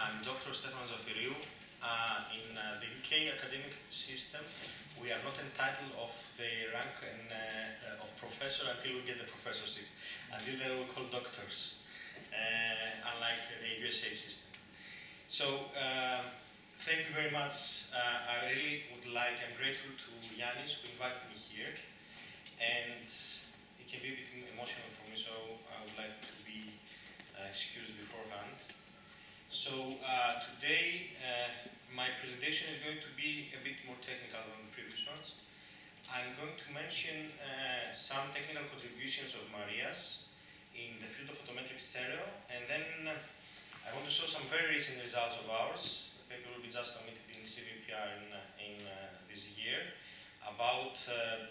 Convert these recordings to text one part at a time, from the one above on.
I'm Dr. Stefanos Zafeiriou. In the UK academic system, we are not entitled of the rank of professor until we get the professorship. Until then, we call doctors, unlike the USA system. So, thank you very much. I'm grateful to Yannis who invited me here. And it can be a bit emotional for me, so I would like to be excused beforehand. So today my presentation is going to be a bit more technical than the previous ones. I'm going to mention some technical contributions of Maria's in the field of photometric stereo, and then I want to show some very recent results of ours. The paper will be just submitted in CVPR in this year about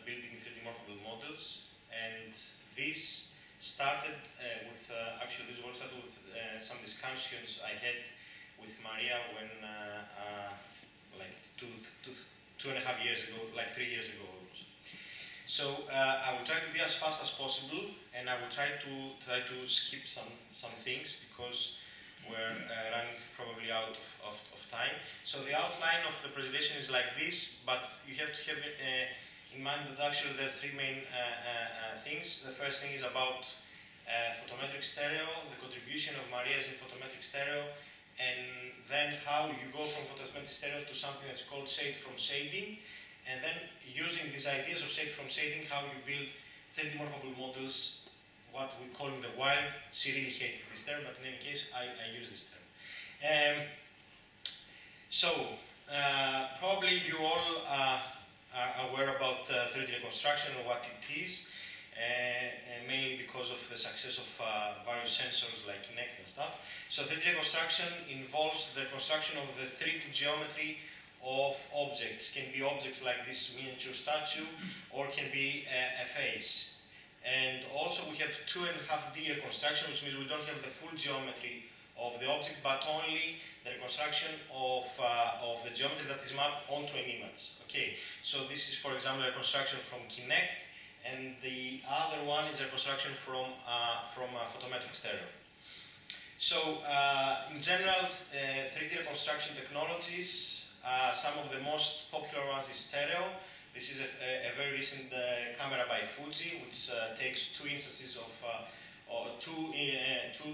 building 3D morphable models, and this started with actually this work started with some discussions I had with Maria when like two and a half years ago, like 3 years ago almost. So I will try to be as fast as possible, and I will try to skip some things because we're running probably out of time. So the outline of the presentation is like this, but you have to have in mind that actually there are three main things. The first thing is about photometric stereo, the contribution of Maria's in photometric stereo, and then how you go from photometric stereo to something that's called shade from shading, and then using these ideas of shade from shading, how you build 3D morphable models, what we call in the wild. She really hated this term, but in any case, I use this term. Probably you all are aware about 3D reconstruction and what it is, mainly because of the success of various sensors like Kinect and stuff. So 3D reconstruction involves the reconstruction of the 3D geometry of objects. Can be objects like this miniature statue, or can be a face. And also we have 2.5D reconstruction, which means we don't have the full geometry of the object, but only the reconstruction of the geometry that is mapped onto an image. Okay, so this is, for example, a reconstruction from Kinect, and the other one is a reconstruction from photometric stereo. So, in general, 3D reconstruction technologies, some of the most popular ones is stereo. This is a very recent camera by Fuji, which takes two instances of two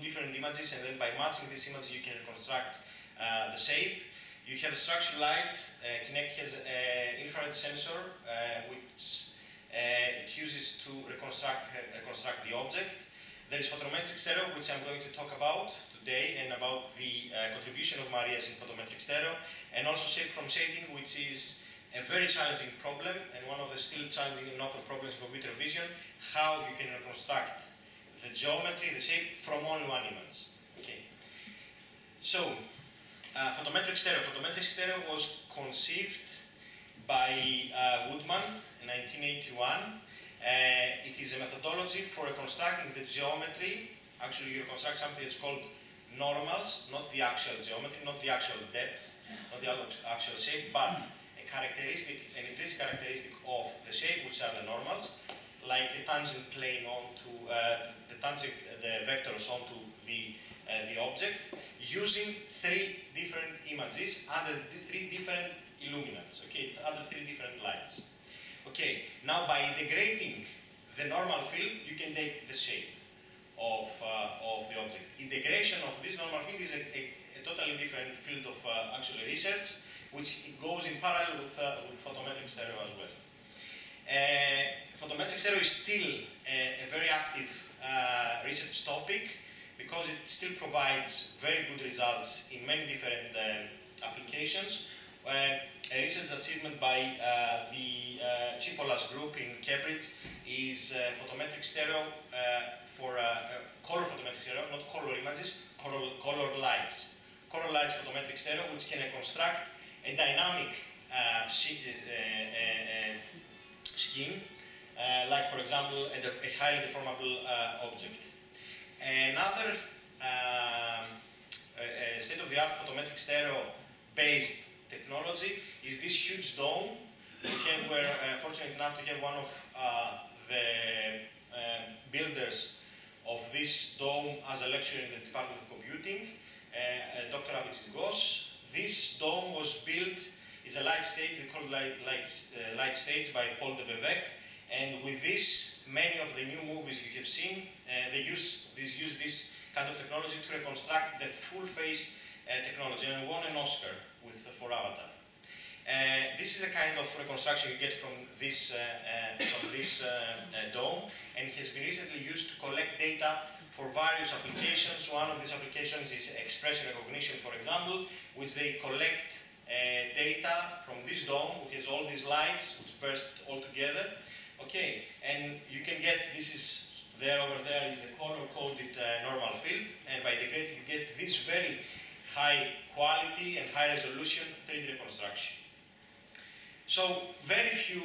different images, and then by matching this image you can reconstruct the shape. You have a structured light. Kinect has an infrared sensor which it uses to reconstruct the object. There is photometric stereo, which I'm going to talk about today, and about the contribution of Maria's in photometric stereo, and also shape from shading, which is a very challenging problem, and one of the still challenging and open problems in computer vision, how you can reconstruct the geometry, the shape, from only one image. Okay. So, photometric stereo. Photometric stereo was conceived by Woodman in 1981. It is a methodology for reconstructing the geometry. Actually, you reconstruct something that's called normals, not the actual geometry, not the actual depth, not the actual shape, but a characteristic, an intrinsic characteristic of the shape, which are the normals, like a tangent plane onto the vectors onto the object, using three different images under three different illuminants, okay, under three different lights. Okay, now by integrating the normal field, you can take the shape of the object. Integration of this normal field is a totally different field of actually research, which goes in parallel with photometric stereo as well. Photometric stereo is still a very active research topic, because it still provides very good results in many different applications. A recent achievement by the Chipolas group in Cambridge is photometric stereo for color photometric stereo, not color images, color lights. Color lights photometric stereo, which can reconstruct a dynamic scheme, like, for example, a highly deformable object. Another state-of-the-art photometric stereo-based technology is this huge dome. We're fortunate enough to have one of the builders of this dome as a lecturer in the Department of Computing. Dr. Abitis. This dome was built, is a light stage, they call it light stage by Paul de Bevec, and with this, many of the new movies you have seen, they use this kind of technology to reconstruct the full face technology, and won an Oscar for Avatar. This is a kind of reconstruction you get from this dome, and it has been recently used to collect data for various applications. One of these applications is expression recognition, for example, which they collect data from this dome, which has all these lights which burst all together. Okay, and you can get, this is there, over there is the color-coded normal field, and by integrating you get this very high quality and high resolution 3D reconstruction. So very few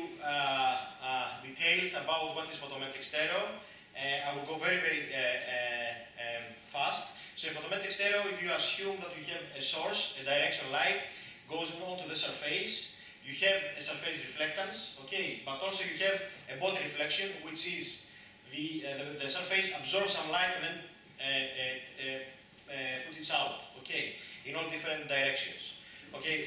details about what is photometric stereo. I will go very fast. So in photometric stereo, if you assume that you have a source, a direction light, goes onto the surface, you have a surface reflectance, okay, but also you have a body reflection, which is the surface absorbs some light and then puts it out, okay, in all different directions. Okay,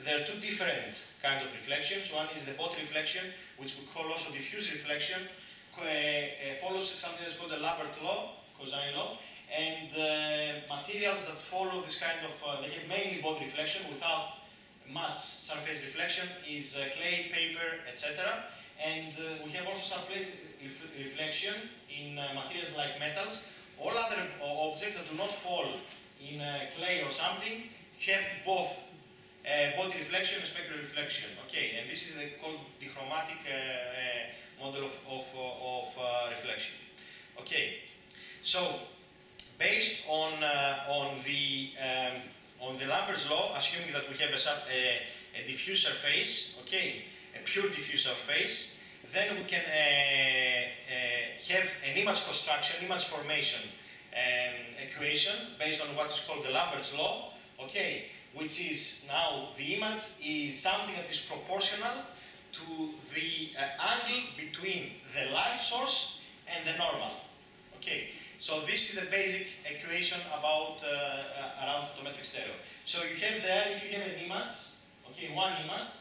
there are two different kinds of reflections. One is the body reflection, which we call also diffuse reflection, follows something that's called the Lambertian law, cosine law, and materials that follow this kind of, they have mainly body reflection without much surface reflection is clay, paper, etc. And we have also surface reflection in materials like metals. All other objects that do not fall in clay or something have both body reflection and specular reflection. Okay, and this is called dichromatic model of reflection. Okay, so based on the Lambert's law, assuming that we have a diffuse surface, okay, a pure diffuse surface, then we can have an image construction, image formation equation based on what is called the Lambert's law, okay, which is now the image is something that is proportional to the angle between the light source and the normal. Okay, so this is the basic equation about around photometric stereo. So you have there, if you have an image, okay, one image,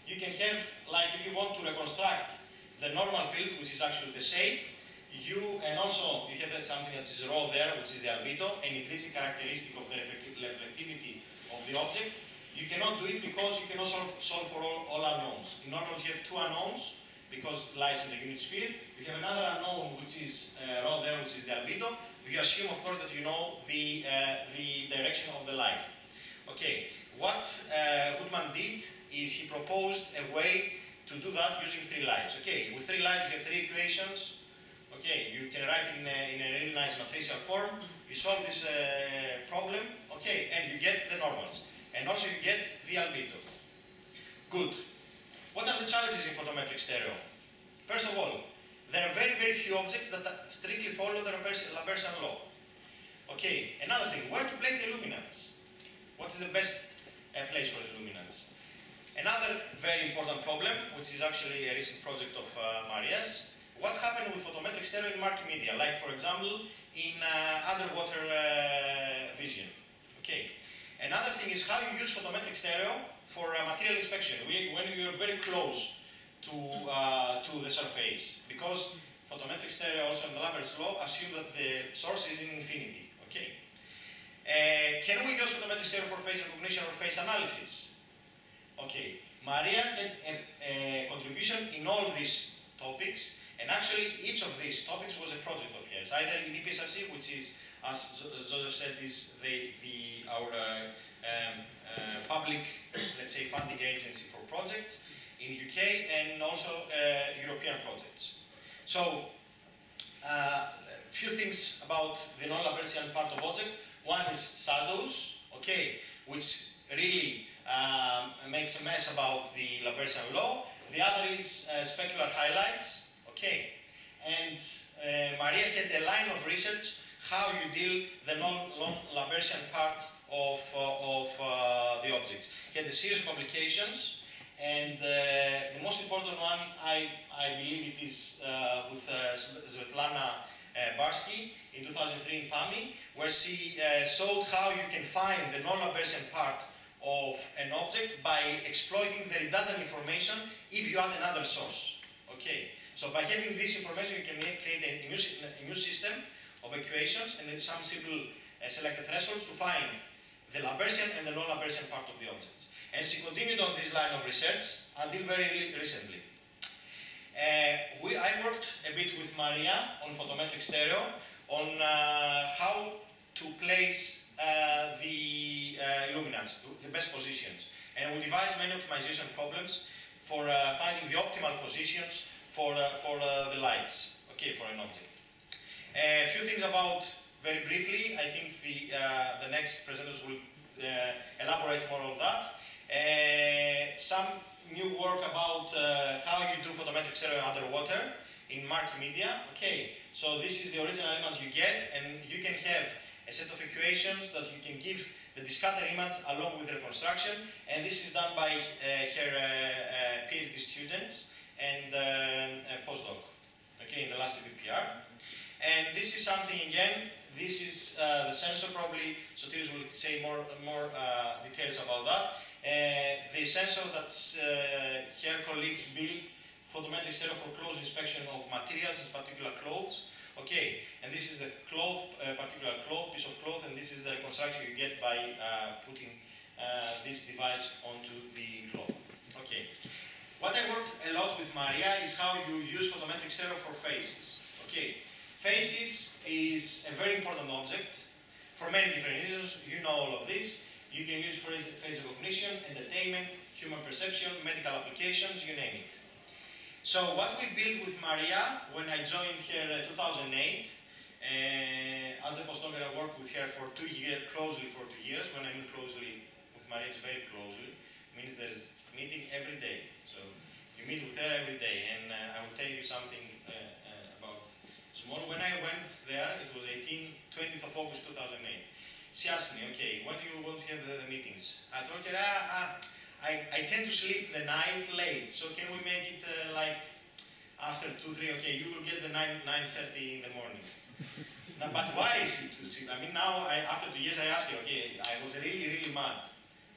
you can have, like if you want to reconstruct the normal field, which is actually the shape, and also you have something that is raw there, which is the albedo, an intrinsic characteristic of the reflectivity of the object. You cannot do it because you cannot solve for all unknowns. In order you have two unknowns, because it lies in the unit sphere. You have another unknown, which is raw there, which is the albedo. You assume, of course, that you know the direction of the light. Okay, what Goodman did is he proposed a way to do that using three lights. Okay, with three lights you have three equations. Okay, you can write it in a really nice matricial form. You solve this problem, okay, and you get the normals. And also you get the albedo. Good. What are the challenges in photometric stereo? First of all, there are very few objects that strictly follow the Lambertian law. Okay, another thing, where to place the illuminants? What is the best place for the illuminants? Another very important problem, which is actually a recent project of Maria's, what happened with photometric stereo in murky media, like for example in underwater vision. Okay. Another thing is how you use photometric stereo for material inspection when you are very close to the surface, because photometric stereo also in the Lambert's law assume that the source is in infinity. Okay. Can we use photometric stereo for face recognition or face analysis? Okay. Maria had a contribution in all these topics. And actually, each of these topics was a project of hers, either in EPSRC, which is, as Joseph said, is our public, let's say, funding agency for projects in UK, and also European projects. So, few things about the non-Lambertian part of object. One is shadows, okay, which really makes a mess about the Lambertian law. The other is specular highlights. Okay, and Maria had a line of research how you deal the non-Lambertian part of the objects. He had a series of publications, and the most important one, I believe it is with Svetlana Barsky in 2003 in PAMI, where she showed how you can find the non-Lambertian part of an object by exploiting the redundant information if you add another source. Okay, so by having this information, you can create a new system of equations and some simple selected thresholds to find the Lambertian and the non-Lambertian part of the objects. And she continued on this line of research until very recently. I worked a bit with Maria on photometric stereo on how to place the illuminants, the best positions. And we devised many optimization problems for finding the optimal positions for the lights, okay, for an object. A few things about, very briefly, I think the next presenters will elaborate more on that. Some new work about how you do photometric stereo underwater in marquee media. Okay, so this is the original image you get, and you can have a set of equations that you can give the discounted image along with reconstruction, and this is done by her PhD students and postdoc, okay, in the last VPR. And this is something, again, this is the sensor, probably Sotiris will say more details about that. The sensor that her colleagues built photometric stereo for close inspection of materials, in particular clothes. Okay, and this is a cloth, particular cloth, piece of cloth, and this is the reconstruction you get by putting this device onto the cloth. Okay. What I worked a lot with Maria is how you use photometric stereo for faces. Okay, faces is a very important object for many different reasons. You know all of this. You can use face recognition, entertainment, human perception, medical applications, you name it. So what we built with Maria when I joined her in 2008, as a postdoc, I worked with her for 2 years, closely for 2 years. When I mean closely with Maria, it's very closely. It means there's meeting every day. So you meet with her every day, and I will tell you something about small. When I went there, it was 20th of August 2008. She asked me, okay, when do you want to have the meetings? I told her, I tend to sleep the night late, so can we make it like after 2, 3, okay, you will get the 9:30 in the morning. Now, but why is it? I mean, now, after 2 years, I asked her, okay, I was really mad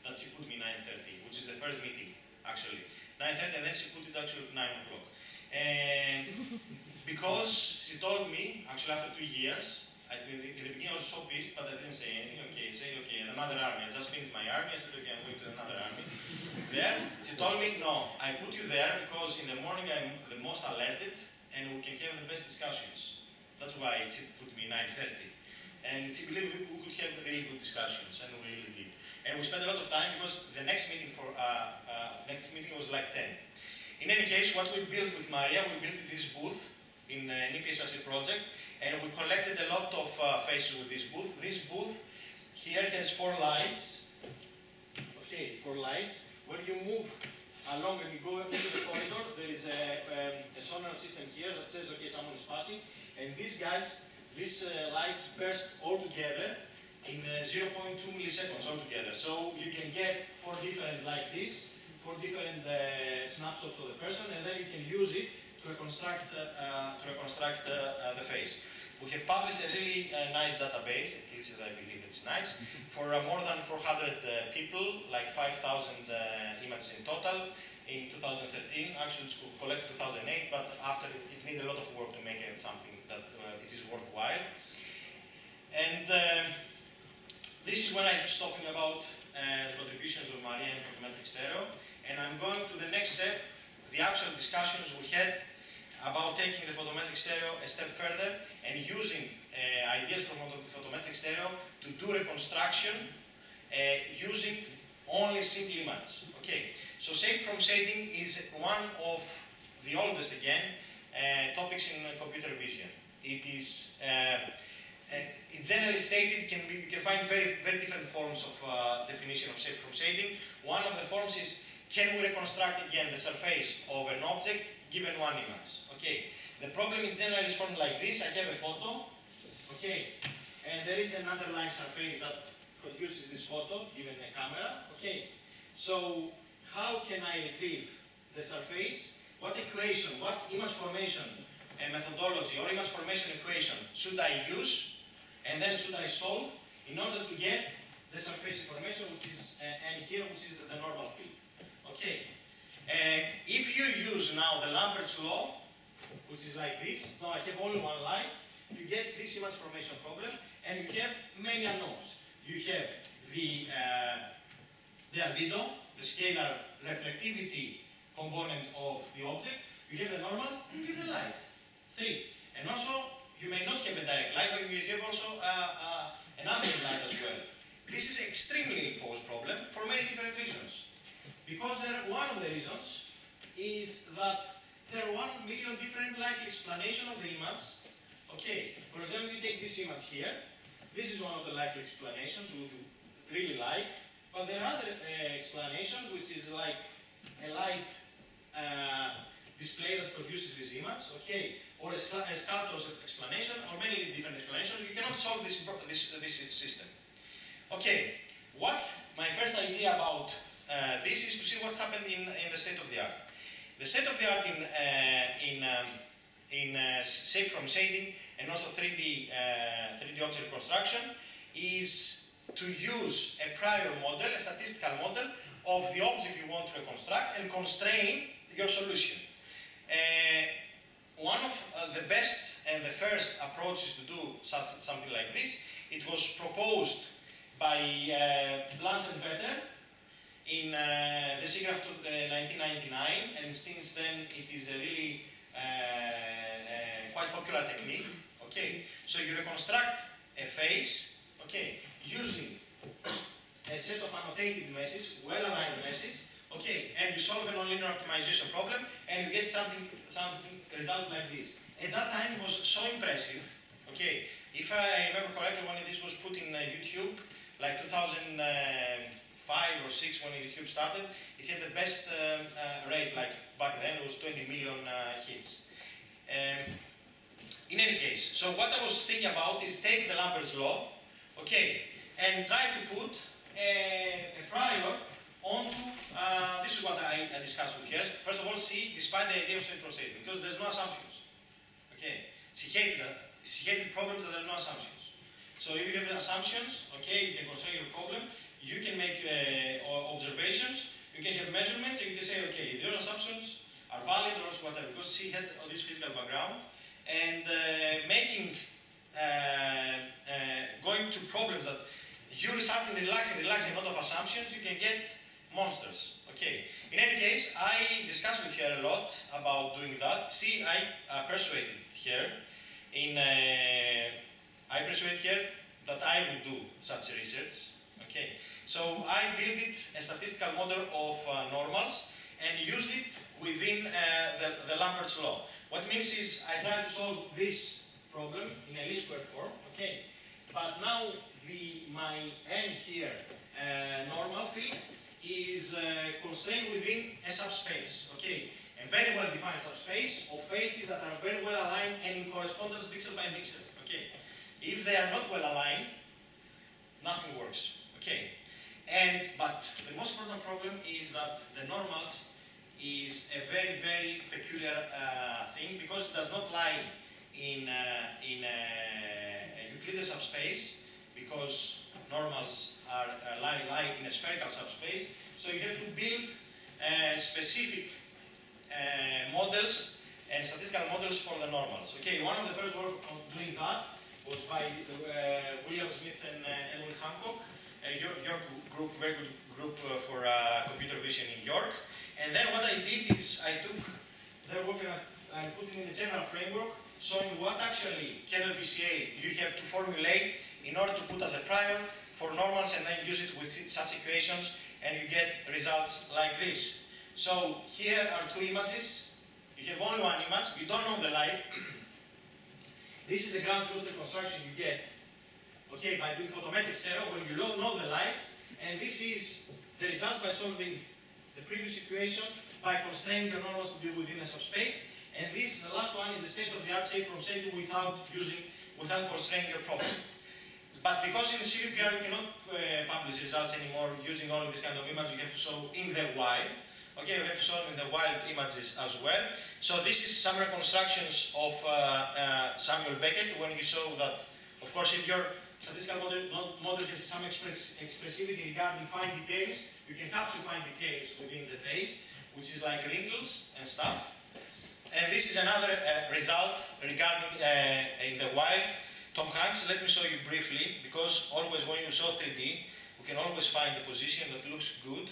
that she put me 9:30, which is the first meeting, actually. 9:30, and then she put it actually at 9 o'clock. And because she told me, actually after 2 years, in the beginning I was so pissed, but I didn't say anything. Okay, say, okay, another army. I just finished my army. I said, okay, I'm going to another army. There, she told me, no, I put you there because in the morning I'm the most alerted and we can have the best discussions. That's why she put me 9:30. And she believed we could have really good discussions, and we really did. And we spent a lot of time because the next meeting was like 10. In any case, what we built with Maria, we built this booth in an EPSRC project, and we collected a lot of faces with this booth. This booth here has 4 lights. Okay, 4 lights. When you move along and you go into the corridor, there is a sonar system here that says, okay, someone is passing. And these lights burst all together in 0.2 milliseconds altogether. So you can get 4 different like this, 4 different snapshots of the person, and then you can use it to reconstruct the face. We have published a really nice database, at least I believe it's nice, for more than 400 people, like 5,000 images in total in 2013. Actually, it's collected 2008, but after it needed a lot of work to make something that it is worthwhile. And this is when I was talking about the contributions of Maria in photometric stereo, and I'm going to the next step, the actual discussions we had about taking the photometric stereo a step further and using ideas from photometric stereo to do reconstruction using only simple images. Okay, so shape from shading is one of the oldest, again, topics in computer vision. It is it's generally stated, you can find very different forms of definition of shape from shading. One of the forms is, can we reconstruct again the surface of an object given one image? Okay. The problem in general is formed like this. I have a photo, okay, and there is an underlying surface that produces this photo given a camera, okay. So how can I retrieve the surface? What equation, what image formation methodology or image formation equation should I use and then should I solve in order to get the surface information, which is and here, which is the normal field. Okay. If you use now the Lambert's law, which is like this, now I have only one line, you get this image formation problem, and you have many unknowns. You have the albedo, the scalar reflectivity component of the object, you have the normals, and you have the light. 3. And also, you may not have a direct light, but you have also an ambient light as well. This is an extremely imposed problem for many different reasons. Because one of the reasons is that there are 1 million different likely explanations of the image. Okay, for example, you take this image here. This is one of the likely explanations we would really like. But there are other explanations, which is like a light display that produces this image, okay, or a sculptor's explanation, or many different explanations. You cannot solve this system. Okay, what my first idea about this is to see what happened in the state of the art. The state of the art in shape from shading and also 3D object reconstruction is to use a prior model, a statistical model of the object you want to reconstruct and constrain your solution. One of the best and the first approaches to do something like this, it was proposed by Blanch and Vetter in the SIGGRAPH 1999, and since then it is a really quite popular technique. Okay, so you reconstruct a face, okay, using a set of annotated meshes, well-aligned meshes, okay, and you solve a nonlinear optimization problem, and you get something results like this. At that time, it was so impressive. Okay, if I remember correctly, when this was put in YouTube, like 2005 or 6 when YouTube started, it had the best rate, like back then it was 20 million hits. In any case, so what I was thinking about is take the Lambert's law, okay, and try to put a prior onto, this is what I discussed with her. First of all, see, despite the idea of self-processing, because there's no assumptions, okay, she hated problems that there are no assumptions. So if you have assumptions, okay, you can constrain your problem, you can make observations, you can have measurements, and you can say, okay, your assumptions are valid or whatever, because she had all this physical background, and going to problems that you result in relaxing, not of assumptions, you can get monsters, okay. In any case, I discussed with her a lot about doing that. See, I persuaded her that I would do such research. Okay, so I built a statistical model of normals and used it within the Lambert's law. What it means is I try to solve this problem in a least square form. Okay, but now my n here normal field is constrained within a subspace. Okay, a very well defined subspace of faces that are very well aligned and in correspondence pixel by pixel. Okay, if they are not well aligned, nothing works. Okay, but the most important problem is that the normals is a very, very peculiar thing because it does not lie in a Euclidean subspace, because normals lie in a spherical subspace. So you have to build specific models and statistical models for the normals. Okay, one of the first work on doing that was by William Smith and Edwin Hancock, your group, very good group for computer vision in York. And then what I did is I took their work and put it in a general framework, showing what actually kernel PCA you have to formulate in order to put as a prior for normals, and then use it with such equations, and you get results like this. So here are two images. You have only one image. You don't know the light. This is the ground truth reconstruction you get, okay, by doing photometric stereo, where you know the lights, and this is the result by solving the previous equation by constraining your normals to be within a subspace. And this, the last one, is the state-of-the-art shape from shading without constraining your problem. But because in CVPR you cannot publish results anymore using only this kind of image, you have to show in the wild. Okay, we have to solve in the wild images as well. So this is some reconstructions of Samuel Beckett, when you show that, of course, if your statistical model has some expressivity regarding fine details, you can capture fine details within the face, which is like wrinkles and stuff. And this is another result regarding in the wild Tom Hanks. Let me show you briefly, because always when you show 3D, we can always find the position that looks good.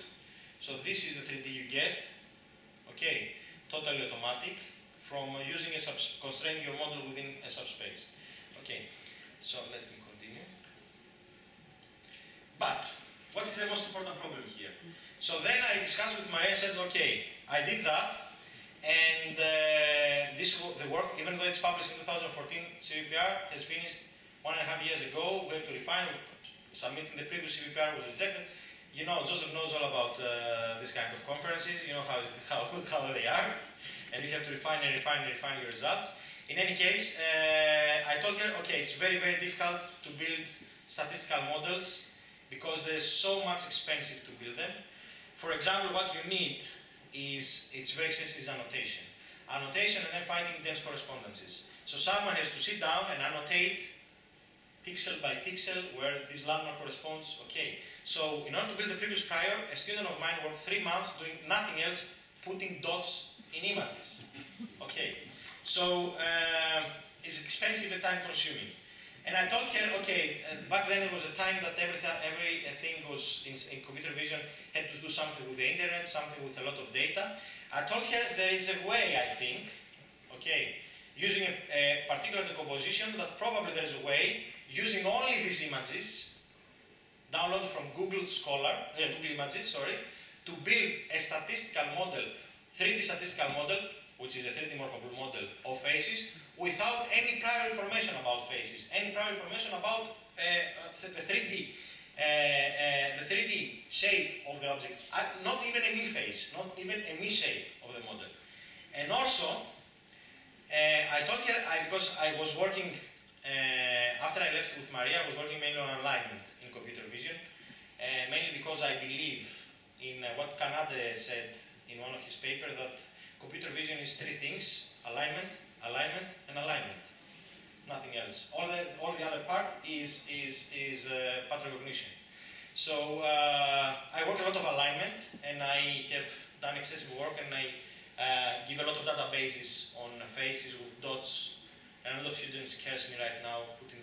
So this is the 3D you get, okay, totally automatic, from using a constrain your model within a subspace. Okay, so let me continue. But, what is the most important problem here? So then I discussed with Maria and said, okay, I did that, and the work, even though it's published in 2014, CVPR has finished 1.5 years ago. We have to refine, submitting the previous CVPR was rejected. You know, Joseph knows all about this kind of conferences, you know how they are, and you have to refine and refine and refine your results. In any case, I told her, okay, it's very, very difficult to build statistical models because they're so much expensive to build them. For example, what you need is, it's very expensive, is annotation. Annotation and then finding dense correspondences. So someone has to sit down and annotate pixel by pixel where this landmark corresponds. Okay, so in order to build the previous prior, a student of mine worked 3 months doing nothing else, putting dots in images. Okay, so it's expensive and time consuming. And I told her, okay, back then there was a time that everything was in computer vision had to do something with the internet, something with a lot of data. I told her there is a way, I think, okay, using a particular decomposition, that probably there is a way, using only these images, downloaded from Google Images, to build a statistical model, 3D statistical model, which is a 3D morphable model of faces, without any prior information about faces, any prior information about the 3D shape of the object, not even a me face, not even a me shape of the model. And also, I told her, because I was working, after I left with Maria, I was working mainly on alignment in computer vision, mainly because I believe in what Kanade said in one of his papers, that computer vision is 3 things: alignment, alignment, and alignment. Nothing else. All the other part is path recognition. So I work a lot of alignment, and I have done excessive work, and I give a lot of databases on faces with dots. And a lot of students curse me right now putting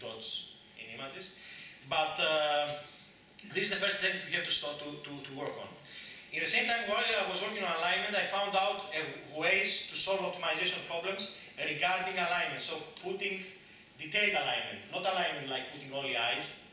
dots in images. But this is the first thing you have to start to work on. In the same time, while I was working on alignment, I found out ways to solve optimization problems regarding alignment. So putting detailed alignment, not alignment like putting only eyes,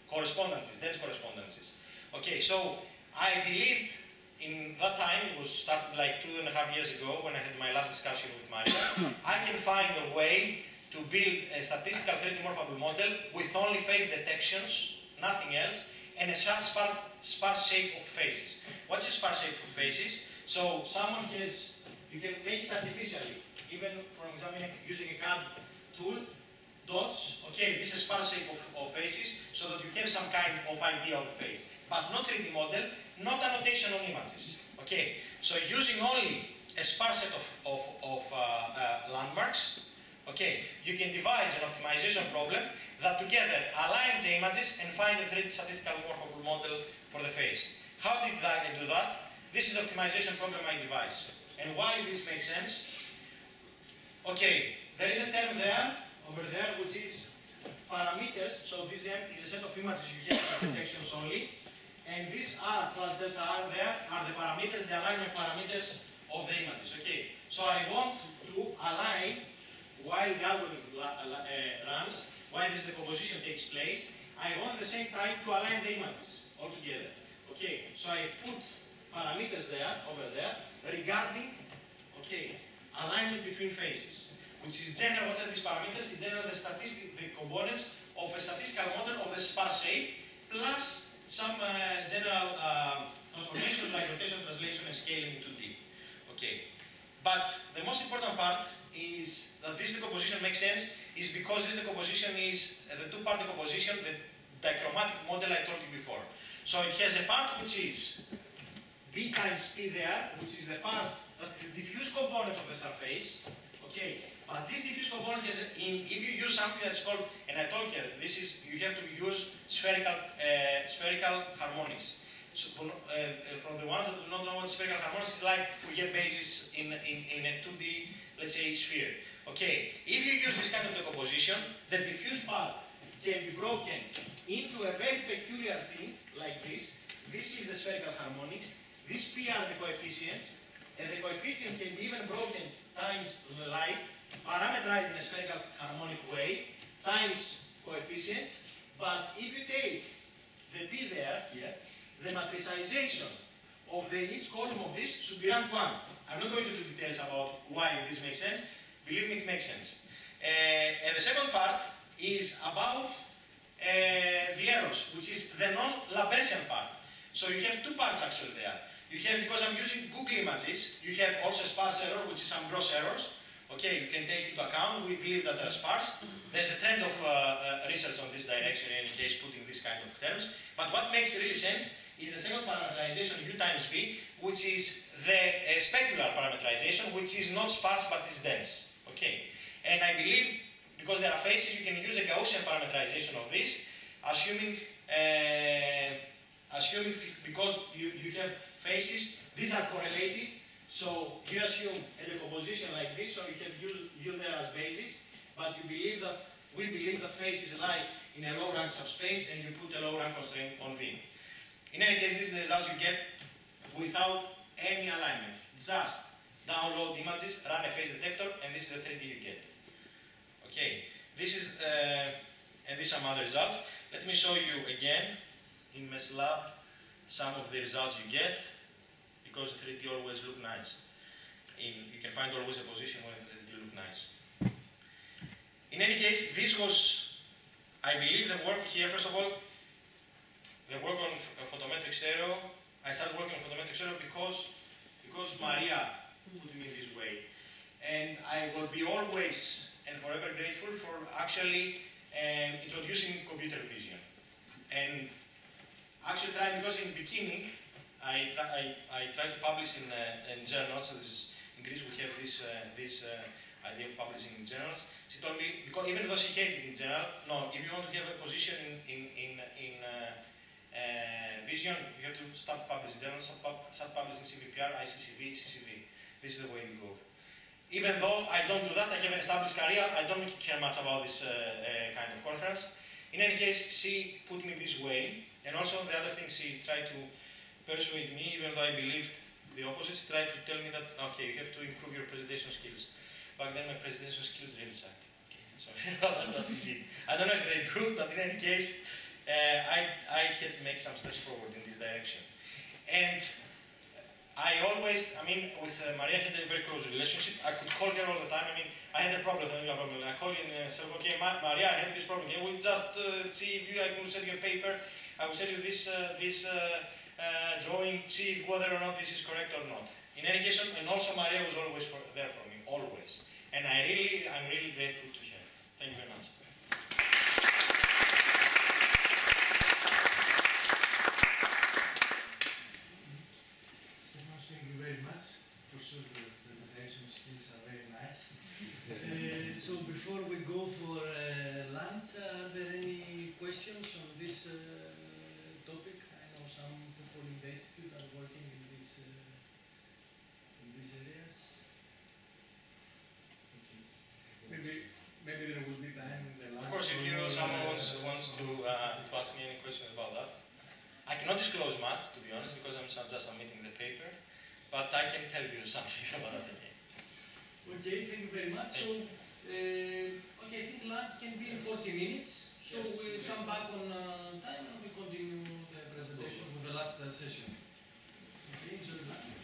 correspondences, dense correspondences. Okay, so I believed in that time, it was started like 2.5 years ago when I had my last discussion with Maria, I can find a way to build a statistical 3D morphable model with only face detections, nothing else, and a sparse shape of faces. What's a sparse shape of faces? So someone has, you can make it artificially, even for example using a CAD tool, dots, okay, this is a sparse shape of faces, so that you have some kind of idea of the face. But not 3D model, not annotation on images. Okay, so using only a sparse set of landmarks, okay, you can devise an optimization problem that together aligns the images and find the 3D statistical morphable model for the face. How did I do that? This is the optimization problem I devised. And why does this make sense? Okay, there is a term there, over there, which is parameters. So this is a set of images you have with detections only. And these R plus delta R there are the parameters, the alignment parameters of the images. Okay, so I want to align while the algorithm runs, while this decomposition takes place, I want at the same time to align the images all together. Okay, so I put parameters there, over there, regarding, okay, alignment between faces, which is general. What are these parameters? It's general the components of a statistical model of the sparse shape, plus some general transformation like rotation, translation, and scaling in 2D. Okay, but the most important part is that this decomposition makes sense is because this decomposition is the two-part decomposition, the dichromatic model I told you before. So it has a part which is B times P there, which is the part that is the diffuse component of the surface. Okay, but this diffuse component has, if you use something that's called, and I told here, this is, you have to use spherical harmonics. So from the ones that do not know what spherical harmonics is like, Fourier basis in a 2D, let's say, sphere. Okay, if you use this kind of decomposition, the diffuse part can be broken into a very peculiar thing like this. This is the spherical harmonics. These P are the coefficients, and the coefficients can be even broken times the light, parameterized in a spherical harmonic way, times coefficients. But if you take the P there, here, the matricization of each column of this should be rank 1. I'm not going to do details about why this makes sense. Believe me, it makes sense. And the second part is about the errors, which is the non-Lambertian part. So you have two parts actually there. You have, because I'm using Google images, you have also sparse error, which is some gross errors. Okay, you can take into account. We believe that they are sparse. There's a trend of research on this direction, in any case, putting these kind of terms. But what makes really sense is the second parameterization, U times V, which is the specular parameterization, which is not sparse but is dense. Okay, and I believe because there are phases, you can use a Gaussian parameterization of this, assuming because you have phases, these are correlated. So you assume a decomposition like this, so you can use U there as basis, but we believe that phases lie in a low rank subspace, and you put a low rank constraint on V. In any case, this is the result you get without any alignment. Just download images, run a phase detector, and this is the 3D you get. Okay, this is, and these are some other results. Let me show you again in MeshLab some of the results you get, because the 3D always look nice. You can find always a position where the 3D look nice. In any case, this was, I believe, the work here, first of all, the work on photometric stereo. I started working on photometric stereo because Maria put me this way. And I will be always and forever grateful for actually introducing computer vision. And actually trying, because in the beginning, I try to publish in journals. So in Greece we have this idea of publishing in journals. She told me, because even though she hated in general, no, if you want to have a position in vision, you have to start publishing journals, start publishing CVPR, ICCV, CCV. This is the way you go. Even though I don't do that, I have an established career, I don't care much about this kind of conference. In any case, she put me this way, and also the other thing, she tried to persuade me, even though I believed the opposite. She tried to tell me that, okay, you have to improve your presentation skills. Back then my presentation skills really sucked. Okay, so that's what we did. I don't know if they improved, but in any case, I had to make some steps forward in this direction. And I always, with Maria, I had a very close relationship. I could call her all the time. I had a problem, I call her and say, okay, Maria, I have this problem. Can we just see if I will send you a paper? I will send you this drawing, see if whether or not this is correct or not. In any case, and also Maria was always there for me, always. And I'm really grateful to her. Thank you very much. Stefanos, thank you very much. For sure, the presentation skills are very nice. So before we go for lunch, are there any questions on this topic? I know some people in the institute are working in these areas. Okay. Maybe there will be time in the lunch. Of course, if someone wants to ask me any questions about that. I cannot disclose much, to be honest, because I'm just submitting the paper, but I can tell you something about that again. Okay, thank you very much. So, okay, I think lunch can be in 40 minutes. So yes, we'll come back on time and we continue the presentation with the last session. Okay, enjoy lunch.